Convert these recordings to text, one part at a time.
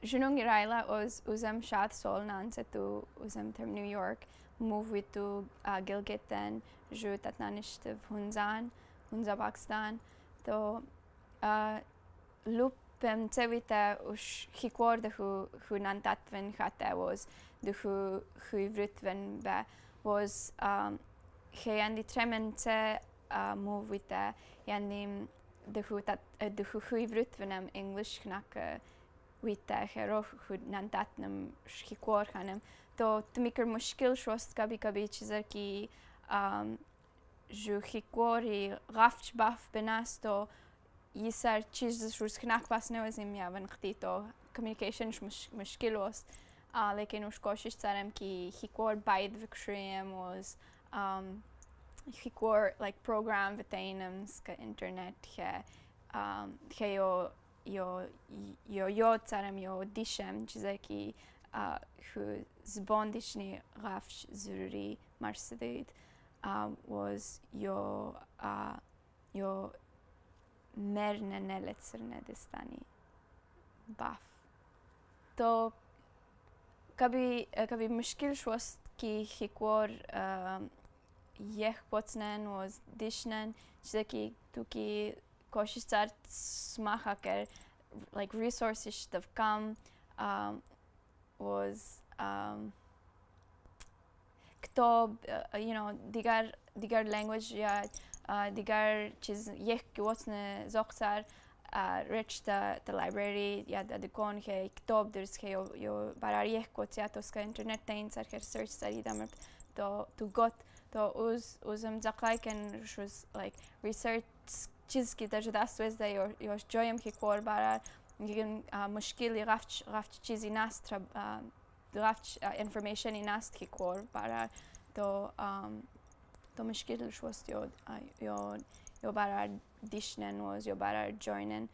Junong Iraila was uzam shat sol nanse to uzam term New York move with to Gilgit then ju tatnanishtiv Hunza Pakistan to loop tevita ush hikwar de hu nantatven khata was de hu ivritven ba was he andi tremente move with the yandi de hu ivritvenem English knack with the hero who nantatnem hikwar khanem to tmiker mushkil shost kabi chizer ki جو hikwari غفش باف بناستو يسار تشيز روز كناك باس نوزيم يا ونقتيتو communication مش مشكل وست لكن وش كوشش ترم كي hikwar بايد فكريم was hikwar like program بتاينمس كإنترنت يو ترم يو ديشم چیزا كي خو زبان ديشني غفش ضروري مرسدید was your merne neletserne distani baf तो कभी मुश्किल शोस्त कि हिक्वर यह पोचनन was dishnan चीज़ कि तू कि कोशिश चार स्माखा कर like resources तब कम was كتاب دیگر language یا دیگر چیز یک واسه زاکتر rich the library یا دکان که کتاب درست که یا برای یک کوتیا تو اسکا اینترنت تاین سر که research سری دامر تو گات تو اوزم زقای کن شوز like research چیز که در دست وز ده یا جایم که کار برای مشکلی رفت چیزی نست رفت information نست که کار برای تو مشکل شوست یا برای دیشنن وز یا برای جوینن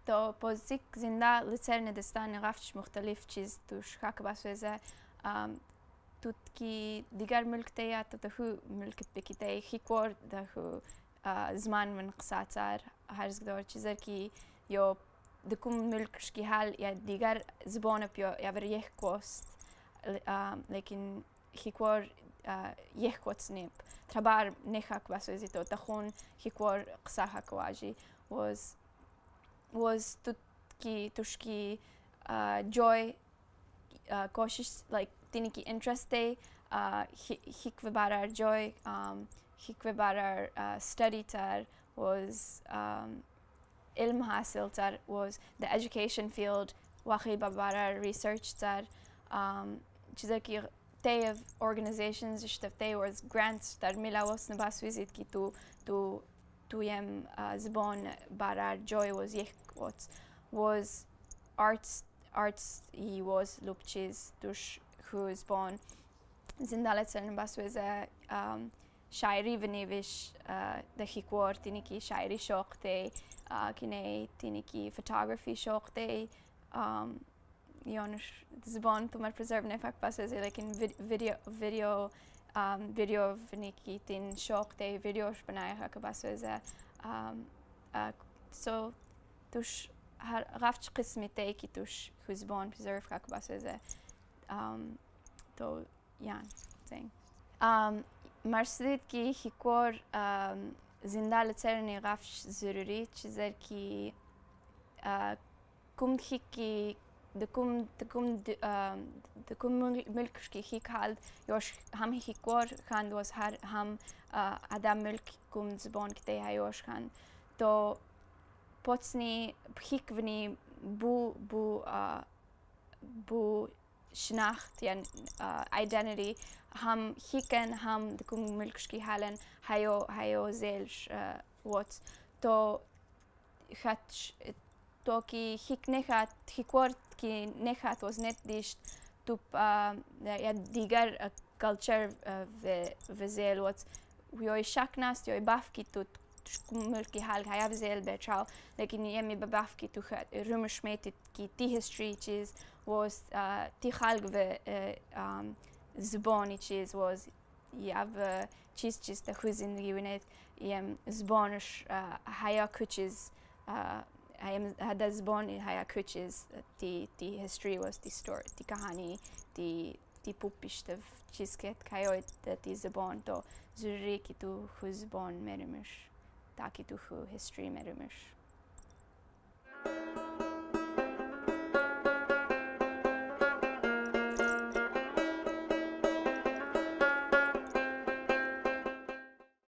تو پوزیک زنده لسر ندستان رفتش مختلف چیز توش خاک بس وزه تو کی دیگر ملک تیا تو ملکت بکیته خیکور ده زمان من قصاتر هرز دور چیزر کی یا دکم ملکش کی حال یا دیگر زبان یا بر یک کوست لیکن خیکور یک کوت نیب تبار نخاک بس وزی تو تخون خیکور قصه کواجی was توش کی joy کوشش like تینی کی interest day هیک و برار joy هیک و برار study تر was علم حاصل تر was the education field واقعی برار research تر چیزا کی they of organizations اشتفته was grants تر میلا واسه نباس ویزید کی تو یم زبان برار joy was یک وات was arts he was لوب چیز توش خو زبان زندالت سر نباس ویزه شاعری و نویش دخی کوار تینی کی شاعری شوق تی کنه تینی کی photography شوق تی یانش زبان تو مر preserve نفک بس ویزه لیکن video ونیکی تین شوق تی ویدیوش بنایه که بس ویزه so توش رفت قسمی تی که توش خو زبان preserve که بس ویزه تو یان زنگ مرسدید که هیکور زنده لترنی غفش ضروری چیزر که کم هیکی دکم ملکش که هیک حال یوش هم هیکور خند was هم آدم ملک کم زبان که هایوش خند تو پوتنی هیک ونی بو شناخت یعنی identity هم هیکن هم دکم ملکش کی حالن هایو زیلش وات تو خدش تو کی هیک نخات هیکورد کی نخات was net دیشت تو یا دیگر culture و زیل وات یوی شک نست یوی باف کی تو ملکی حال هایا زیل بچاو لیکن یمی باف کی تو خد رومش میت کی تی history چیز was تی خالق و زبانی چیز was یاو چیز تا خوی زندگی ونید یم زبانش هایا کچیز هذا زبون هيا كوتشز تي history was تي story تي كهاني تي بوبيشتف چیزکت کایو تي زبون تو زوری کی تو خو زبون مرمش تا کی تو خو history مرمش